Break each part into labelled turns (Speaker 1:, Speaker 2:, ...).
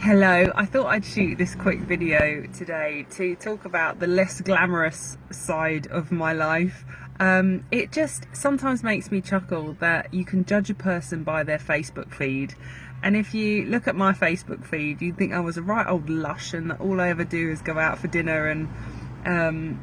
Speaker 1: Hello, I thought I'd shoot this quick video today to talk about the less glamorous side of my life. It just sometimes makes me chuckle that you can judge a person by their Facebook feed. And if you look at my Facebook feed, you'd think I was a right old lush and that all I ever do is go out for dinner and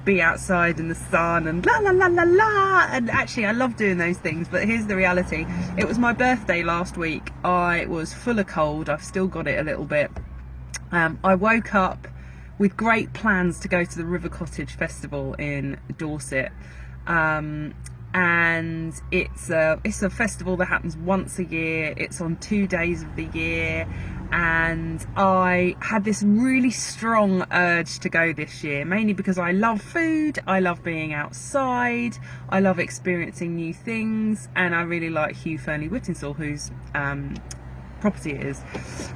Speaker 1: be outside in the sun and la la la la la, and actually I love doing those things, but here's the reality. It was my birthday last week. I was full of cold. I've still got it a little bit. I woke up with great plans to go to the River Cottage Festival in Dorset, and it's a festival that happens once a year. It's on 2 days of the year, and I had this really strong urge to go this year, mainly because I love food, I love being outside, I love experiencing new things, and I really like Hugh Fearnley-Whittingstall, whose property it is.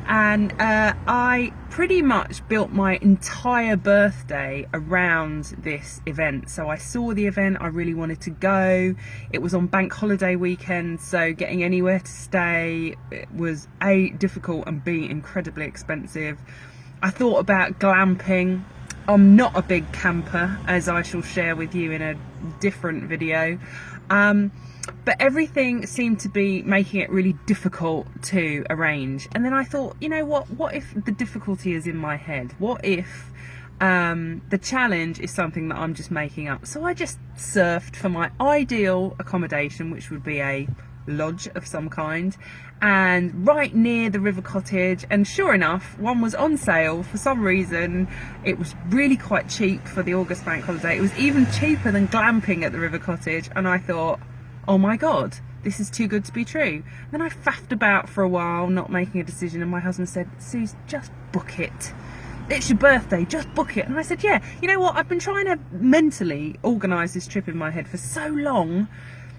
Speaker 1: And I pretty much built my entire birthday around this event. So I saw the event, I really wanted to go. It was on bank holiday weekend, so getting anywhere to stay was A, difficult, and B, incredibly expensive. I thought about glamping. I'm not a big camper, as I shall share with you in a different video. But everything seemed to be making it really difficult to arrange. And then I thought, you know what if the difficulty is in my head? What if the challenge is something that I'm just making up? So I just surfed for my ideal accommodation, which would be a lodge of some kind, and right near the River Cottage. And sure enough, one was on sale for some reason. It was really quite cheap for the August bank holiday. It was even cheaper than glamping at the River Cottage, and I thought, oh my god, this is too good to be true. Then I faffed about for a while, not making a decision, and my husband said, Suze, just book it. It's your birthday, just book it. And I said, yeah, you know what, I've been trying to mentally organise this trip in my head for so long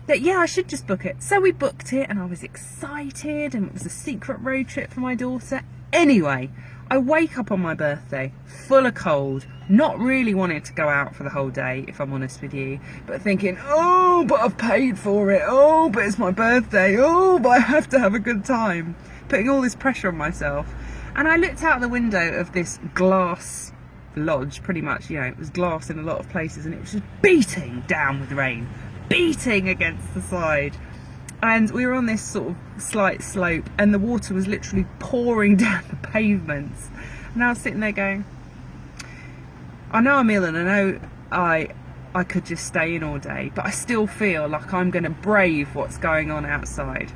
Speaker 1: that, yeah, I should just book it. So we booked it, and I was excited, and it was a secret road trip for my daughter. Anyway, I wake up on my birthday, full of cold, not really wanting to go out for the whole day, if I'm honest with you, but thinking, oh, but I've paid for it, oh, but it's my birthday, oh, but I have to have a good time, putting all this pressure on myself. And I looked out the window of this glass lodge, pretty much, you know, it was glass in a lot of places, and it was just beating down with rain, beating against the side. And we were on this sort of slight slope, and the water was literally pouring down the pavements. And I was sitting there going, I know I'm ill, and I know I could just stay in all day, but I still feel like I'm going to brave what's going on outside.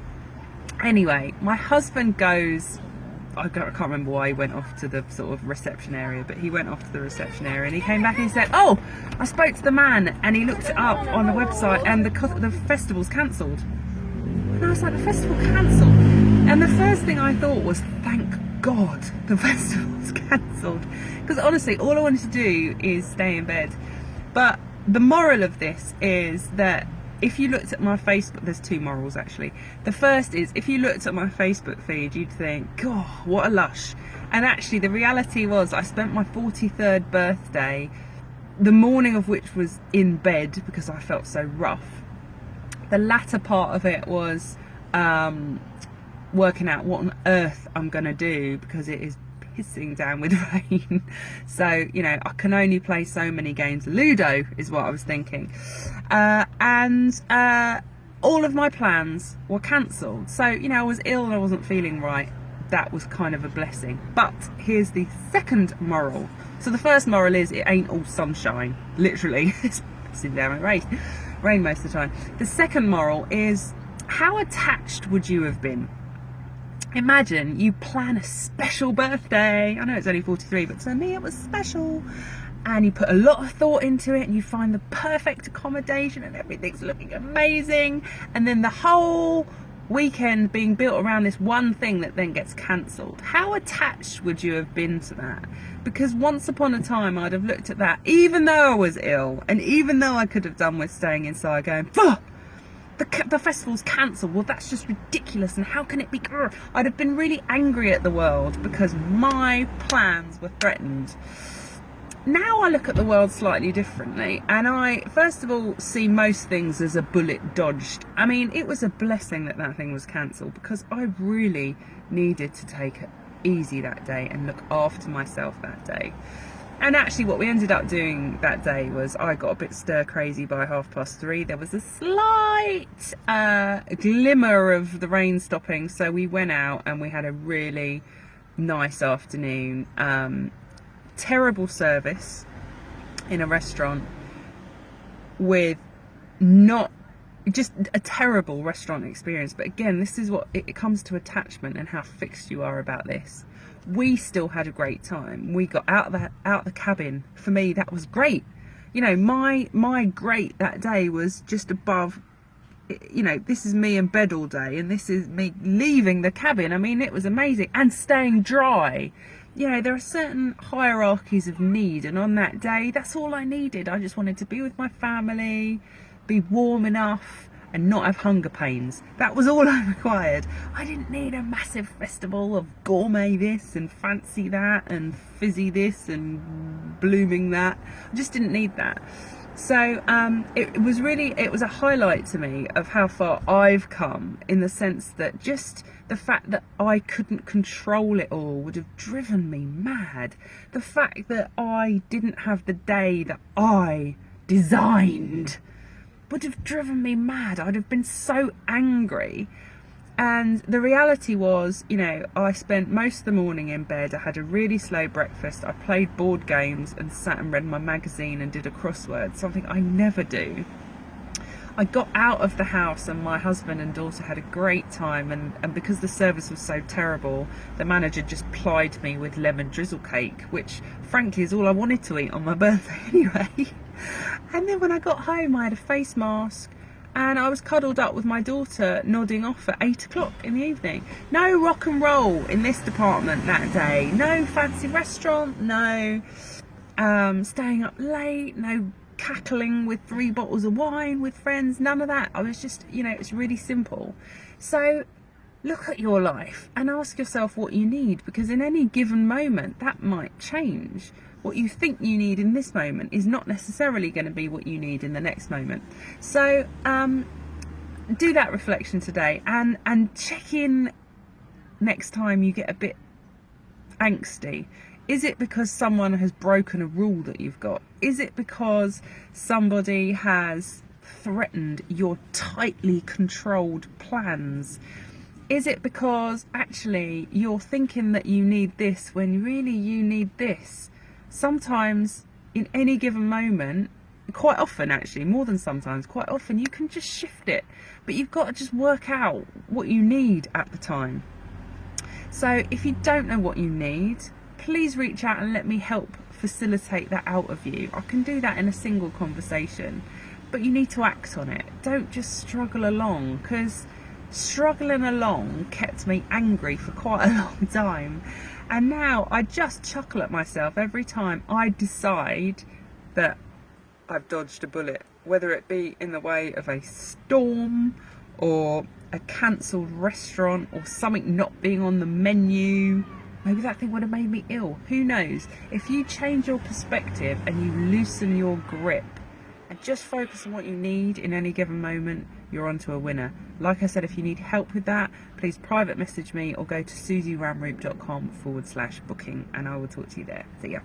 Speaker 1: Anyway, my husband goes, I can't remember why he went off to the sort of reception area, but he went off to the reception area, and he came back and he said, oh, I spoke to the man, and he looked it up on the website, and the festival's cancelled. And I was like, the festival cancelled? And the first thing I thought was, thank God the festival's cancelled. Because honestly, all I wanted to do is stay in bed. But the moral of this is that if you looked at my Facebook, there's two morals actually. The first is, if you looked at my Facebook feed, you'd think, God, what a lush. And actually the reality was, I spent my 43rd birthday, the morning of which was in bed because I felt so rough. The latter part of it was working out what on earth I'm going to do, because it is pissing down with rain. So, you know, I can only play so many games. Ludo is what I was thinking. And all of my plans were cancelled. So, you know, I was ill and I wasn't feeling right. That was kind of a blessing. But here's the second moral. So the first moral is, it ain't all sunshine. Literally, it's pissing down with rain most of the time. The second moral is, how attached would you have been? Imagine you plan a special birthday. I know it's only 43, but to me it was special. And you put a lot of thought into it, and you find the perfect accommodation, and everything's looking amazing. And then the whole weekend being built around this one thing that then gets cancelled. How attached would you have been to that? Because once upon a time I'd have looked at that, even though I was ill, and even though I could have done with staying inside, going, the festival's cancelled, well, that's just ridiculous, and how can it be? I'd have been really angry at the world because my plans were threatened. Now I look at the world slightly differently, and I first of all see most things as a bullet dodged. I mean, it was a blessing that that thing was cancelled, because I really needed to take easy that day and look after myself that day. And actually what we ended up doing that day was I got a bit stir crazy by 3:30. There was a slight glimmer of the rain stopping, so we went out and we had a really nice afternoon. Terrible service in a restaurant, with not just a terrible restaurant experience. But again, this is what it comes to, attachment and how fixed you are about this. We still had a great time. We got out the cabin. For me, that was great. You know, my great that day was just above, you know, this is me in bed all day and this is me leaving the cabin. I mean, it was amazing. And staying dry. You know, there are certain hierarchies of need, and on that day, that's all I needed. I just wanted to be with my family, be warm enough, and not have hunger pains. That was all I required. I didn't need a massive festival of gourmet this and fancy that and fizzy this and blooming that. I just didn't need that. So it was a highlight to me of how far I've come, in the sense that just the fact that I couldn't control it all would have driven me mad. The fact that I didn't have the day that I designed would have driven me mad. I'd have been so angry. And the reality was, you know, I spent most of the morning in bed. I had a really slow breakfast. I played board games and sat and read my magazine and did a crossword, something I never do. I got out of the house and my husband and daughter had a great time, and because the service was so terrible, the manager just plied me with lemon drizzle cake, which frankly is all I wanted to eat on my birthday anyway. And then when I got home, I had a face mask and I was cuddled up with my daughter, nodding off at 8 o'clock in the evening. No rock and roll in this department that day. No fancy restaurant, no staying up late, no cackling with 3 bottles of wine with friends, none of that. I was just, you know, it's really simple. So look at your life and ask yourself what you need, because in any given moment that might change. What you think you need in this moment is not necessarily going to be what you need in the next moment. So do that reflection today, and check in next time you get a bit angsty. Is it because someone has broken a rule that you've got? Is it because somebody has threatened your tightly controlled plans? Is it because actually you're thinking that you need this when really you need this? Sometimes, in any given moment, quite often actually, more than sometimes, quite often, you can just shift it. But you've got to just work out what you need at the time. So if you don't know what you need, please reach out and let me help facilitate that out of you. I can do that in a single conversation, but you need to act on it. Don't just struggle along, because struggling along kept me angry for quite a long time. And now I just chuckle at myself every time I decide that I've dodged a bullet, whether it be in the way of a storm or a cancelled restaurant or something not being on the menu. Maybe that thing would have made me ill. Who knows? If you change your perspective and you loosen your grip and just focus on what you need in any given moment, you're onto a winner. Like I said, if you need help with that, please private message me or go to susieramroop.com/booking and I will talk to you there. See ya.